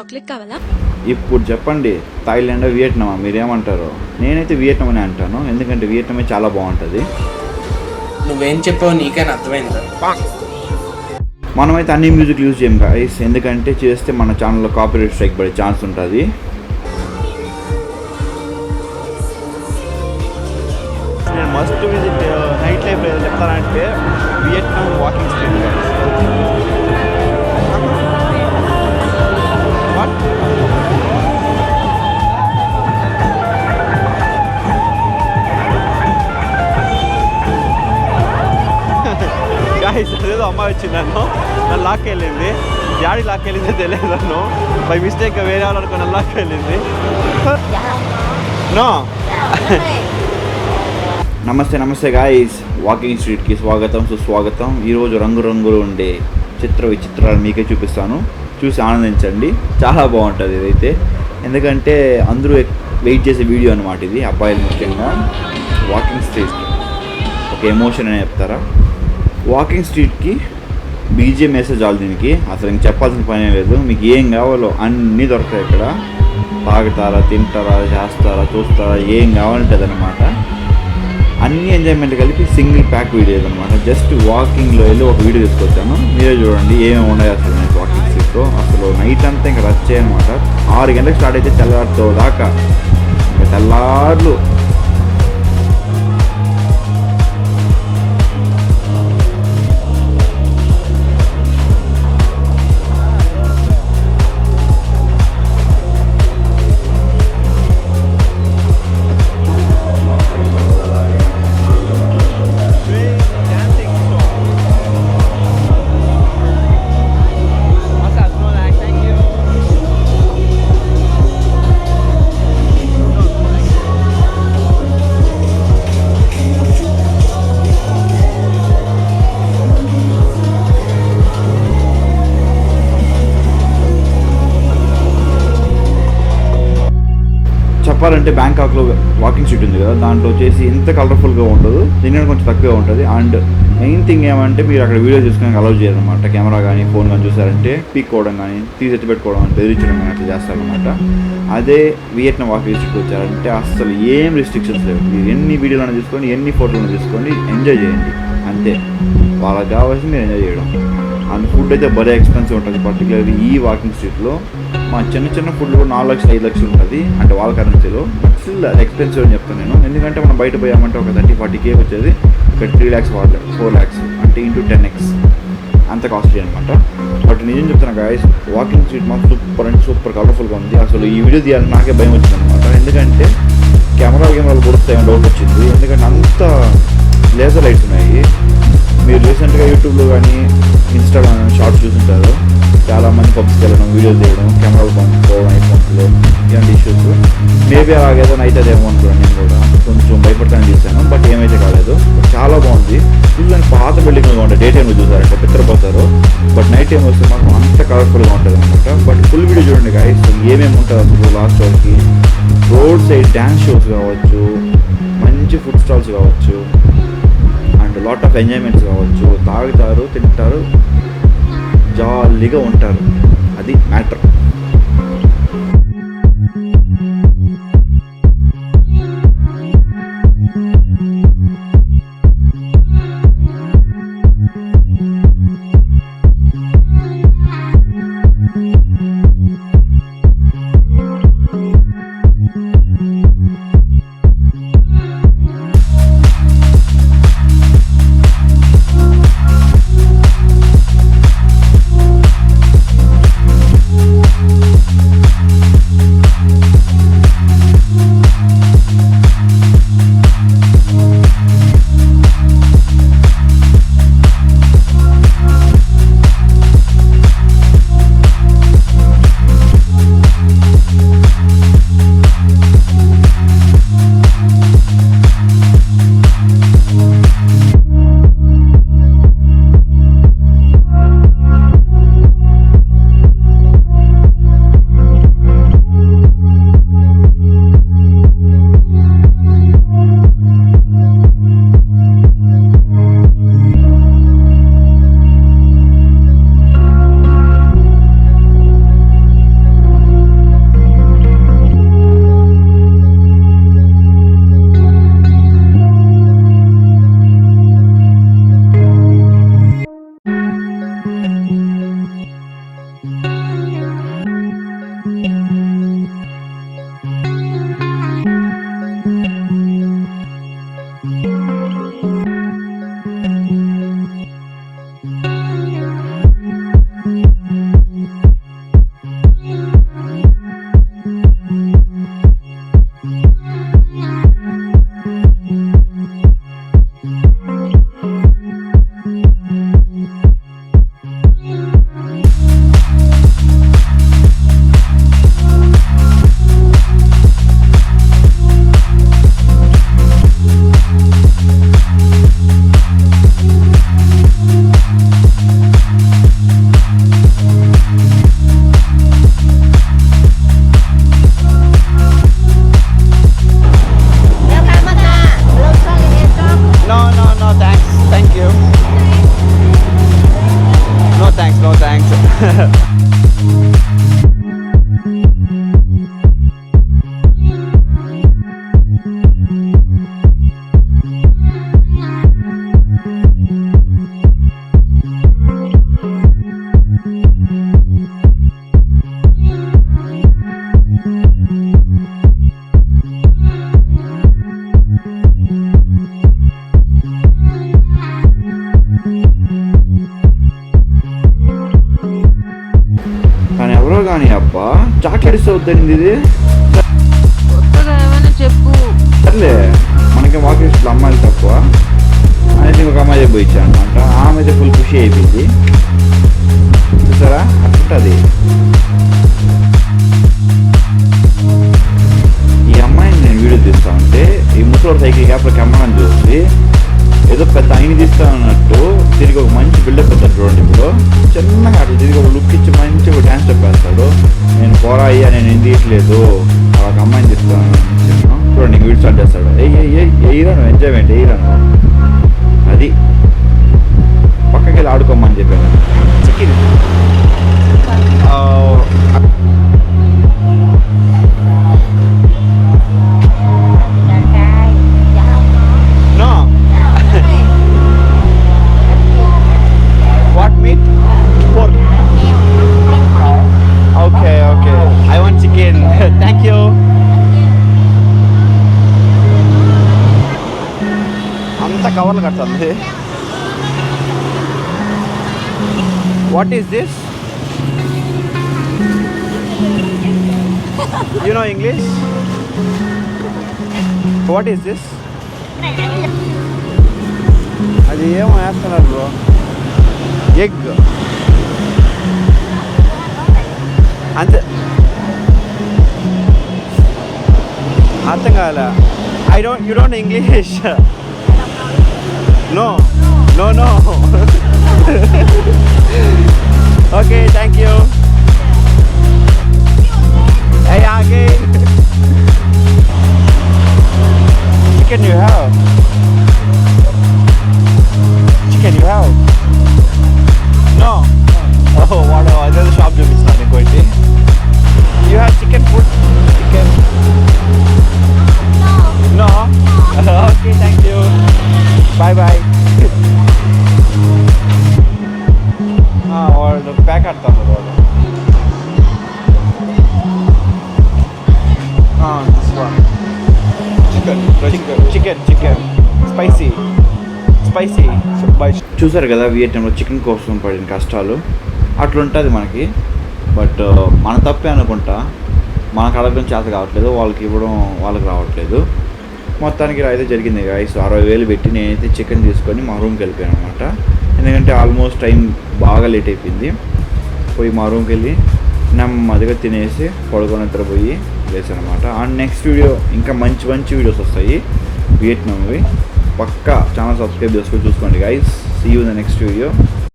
Chocolate కావాలా? ఇప్పుడు చెప్పండి, థాయిలాండ్ వియట్నామా, మీరేమంటారు? నేనైతే వియట్నాం అని అంటాను, ఎందుకంటే వియట్నామే చాలా బాగుంటుంది. నువ్వేం చెప్పావు నీకైనా అర్థమైందా? మనమైతే అన్ని మ్యూజిక్ యూజ్ చేయం గైస్, ఎందుకంటే చేస్తే మన ఛానల్లో కాపీరైట్ స్ట్రైక్ పడే ఛాన్స్ ఉంటుంది. నేను మస్ట్ విజిట్ నైట్ లైఫ్ ఏదో చెప్తానంటే వియట్నాం వాకింగ్ స్ట్రీట్. గాయస్ అదేదో అమ్మాయి వచ్చింది, నన్ను లాక్కెళ్ళింది. డాడీ లాక్కెళ్ళింది తెలియదు, నన్ను బై మిస్టేక్గా వేరే వాళ్ళు అనుకున్న లాక్కెళ్ళింది. నో నమస్తే గాయస్, వాకింగ్ స్ట్రీట్కి స్వాగతం సుస్వాగతం. ఈరోజు రంగురంగులు ఉండే చిత్ర విచిత్రాలు మీకే చూపిస్తాను, చూసి ఆనందించండి. చాలా బాగుంటుంది ఇదైతే, ఎందుకంటే అందరూ వెయిట్ చేసే వీడియో అనమాట ఇది. అబ్బాయిలు ముఖ్యంగా వాకింగ్ స్ట్రీట్ ఒక ఎమోషన్ అని చెప్తారా. వాకింగ్ స్ట్రీట్కి బీజిఎం వేసే చాలు, దీనికి అసలు ఇంక చెప్పాల్సిన పనే లేదు. మీకు ఏం కావాలో అన్నీ దొరుకుతాయి ఇక్కడ. తాగుతారా, తింటారా, చేస్తారా, చూస్తారా, ఏం కావాలంటుంది అనమాట. అన్ని ఎంజాయ్మెంట్ కలిపి సింగిల్ ప్యాక్ వీడియోస్ అనమాట. జస్ట్ వాకింగ్లో వెళ్ళి ఒక వీడియో తీసుకొచ్చాను, మీరే చూడండి ఏమేమి ఉన్నాయి అసలు నేను వాకింగ్ స్ట్రీట్లో. అసలు నైట్ అంతా ఇంకా రచ్ అనమాట. 6 గంటలకు స్టార్ట్ అయితే తెల్లారితో దాకా, ఇంకా తెల్లార్లు. చెప్పాలంటే బ్యాంకాక్లో వాకింగ్ స్ట్రీట్ ఉంది కదా, దాంట్లో వచ్చేసి ఇంత కలర్ఫుల్గా ఉండదు, దీనికంటే కొంచెం తక్కువే ఉంటుంది. అండ్ మెయిన్ థింగ్ ఏమంటే మీరు అక్కడ వీడియో చూసుకోవడానికి అలౌ చేయరనమాట. కెమెరా కానీ ఫోన్ కానీ చూసారంటే పీక్కోవడం కానీ తీసి పెట్టుకోవడం కానీ బెదిరించడం కానీ అట్లా చేస్తారనమాట. అదే వియట్నాం వాకింగ్ స్ట్రీట్కి వచ్చారంటే అసలు ఏం రిస్ట్రిక్షన్స్ లేవు. మీరు ఎన్ని వీడియోలను చూసుకొని ఎన్ని ఫోటోలను చూసుకొని ఎంజాయ్ చేయండి అంతే. వాళ్ళకి కావాల్సింది మీరు ఎంజాయ్ చేయడం. అండ్ ఫుడ్ అయితే భలే ఎక్స్పెన్సివ్ ఉంటుంది, పర్టికులర్లీ ఈ వాకింగ్ స్ట్రీట్లో. మా చిన్న ఫుడ్లు 4 లక్షలు 5 లక్షలు ఉంటుంది అంటే వాళ్ళ కరెన్సీలో. బట్ స్టిల్ అది ఎక్స్పెన్సివ్ అని చెప్తాను నేను, ఎందుకంటే మనం బయట పోయామంటే ఒక 30-40K వచ్చేది, ఇక్కడ 3 lakhs 4 lakhs అంటే ఇంటూ 10x అంత కాస్ట్లీ అనమాట. బట్ నిజం చెప్తాను గాయస్, వాకింగ్ స్ట్రీట్ మాకు సూపర్ అంటే సూపర్ కలర్ఫుల్గా ఉంది. అసలు ఈ వీడియో తీయాలని నాకే భయం వచ్చింది అనమాట, ఎందుకంటే కెమెరాలు పొడుస్తాయని డౌట్ వచ్చింది. ఎందుకంటే అంత లేజర్ లైట్స్ ఉన్నాయి. మీరు రీసెంట్గా యూట్యూబ్లో కానీ ఇన్స్టాగ్రామ్ షార్ట్స్ చూస్తుంటారు, చాలామంది పబ్స్కి వెళ్ళడం, వీడియోలు తీయడం, కెమెరాలు పంచుకోవడం, ఐఫోన్స్లో ఇలాంటి ఇష్యూస్. మేబీ అలాగేదో అవుతుందేమో అనుకున్నాను, నేను కూడా కొంచెం భయపడతాను చేశాను. బట్ ఏమైతే కాలేదు, చాలా బాగుంది. చూసాను పాత బిల్డింగ్గా ఉంటాయి, డే టైంలో చూసారంటే పిత్రపోతారు, బట్ నైట్ టైం వస్తే మాకు అంత కలర్ఫుల్గా ఉంటుంది అనమాట. బట్ ఫుల్ వీడియో చూడండి గాయస్, ఏమేమి ఉంటుంది అసలు లాస్ట్ వరకు. రోడ్ సైడ్ డ్యాన్స్ షోస్ కావచ్చు, మంచి ఫుడ్ స్టాల్స్ కావచ్చు, అండ్ లాట్ ఆఫ్ ఎంజాయ్మెంట్స్ కావచ్చు. తాగుతారు, తింటారు, జాలీగా ఉంటారు, అది మ్యాటర్. చాక్లెట్ ఇస్తే వద్దండి ఇది. కొత్తగా ఏమైనా చెప్పు. సర్లే మనకి వాకింగ్ స్ట్రీట్లో అమ్మాయిలు తక్కువ అనేది ఒక అమ్మాయి పోయి ఇచ్చా అనమాట. ఆమె అయితే ఫుల్ ఖుషి అయిపోయింది. చూసారా అట్లుంటుంది. ఈ అమ్మాయిని నేను వీడియో తీస్తా ఉంటే ఈ ముసలి సైకిల్ గ్యాప్లో కెమెరాని చూసి ఏదో పెద్ద ఆయన తీస్తా అన్నట్టు తిరిగి ఒక మంచి బిల్డప్ పెడతాడు చూడండి. ఇప్పుడు చిన్నగా అట్లా తిరిగి ఒక లుక్ ఇచ్చి మంచి ఒక డ్యాన్స్ స్టెప్ వేస్తాడు. నేను పోరా అయ్యా నేను ఏం తీయట్లేదు ఒక అమ్మాయిని తీస్తాను చూడండి. వీడియో స్టార్ట్ చేస్తాడు. ఎయిరాను ఎంజాయ్మెంట్ ఎయిరాను అది పక్కకి వెళ్ళి ఆడుకోమని చెప్పాను. Chicken No. What meat? Pork. Okay. I want chicken. Thank you. అంత కవర్లు కడుతుంది. What is this? You know English? What is this? అది ఏమో వేస్తున్నారు బ్రో. ఎగ్ అంతే అర్థం కావాలా. You don't English. No okay thank you. ఆగే chicken you have. Chicken you have? No. Oh, what? There's a shop చూపిస్తాను ఇంకోటి. You have chicken food? Chicken? No. Okay, thank you. Bye. వాళ్ళు pack ఆడతాను వాళ్ళు. This one. Chicken. Spicy. చూసారు కదా వియట్నాంలో chicken కోసం పడిన కష్టాలు. అట్లుంటుంది మనకి. బట్ మన తప్పే అనుకుంటా. మనకు అడగడం చేత కావట్లేదు, వాళ్ళకి ఇవ్వడం వాళ్ళకి రావట్లేదు. మొత్తానికి అయితే జరిగింది గైస్. 60,000 పెట్టి నేనైతే చికెన్ తీసుకొని మా రూమ్కి వెళ్ళిపోయాను అనమాట. ఎందుకంటే ఆల్మోస్ట్ టైం బాగా లేట్ అయిపోయింది. పోయి మా రూమ్కి వెళ్ళి నెమ్మదిగా తినేసి పడుకొని నిద్రపోయి లేసాను అనమాట. అండ్ నెక్స్ట్ వీడియో ఇంకా మంచి వీడియోస్ వస్తాయి వియట్నాంవి. పక్కా ఛానల్ సబ్స్క్రైబ్ చేసుకొని చూసుకోండి guys. See you in the next video.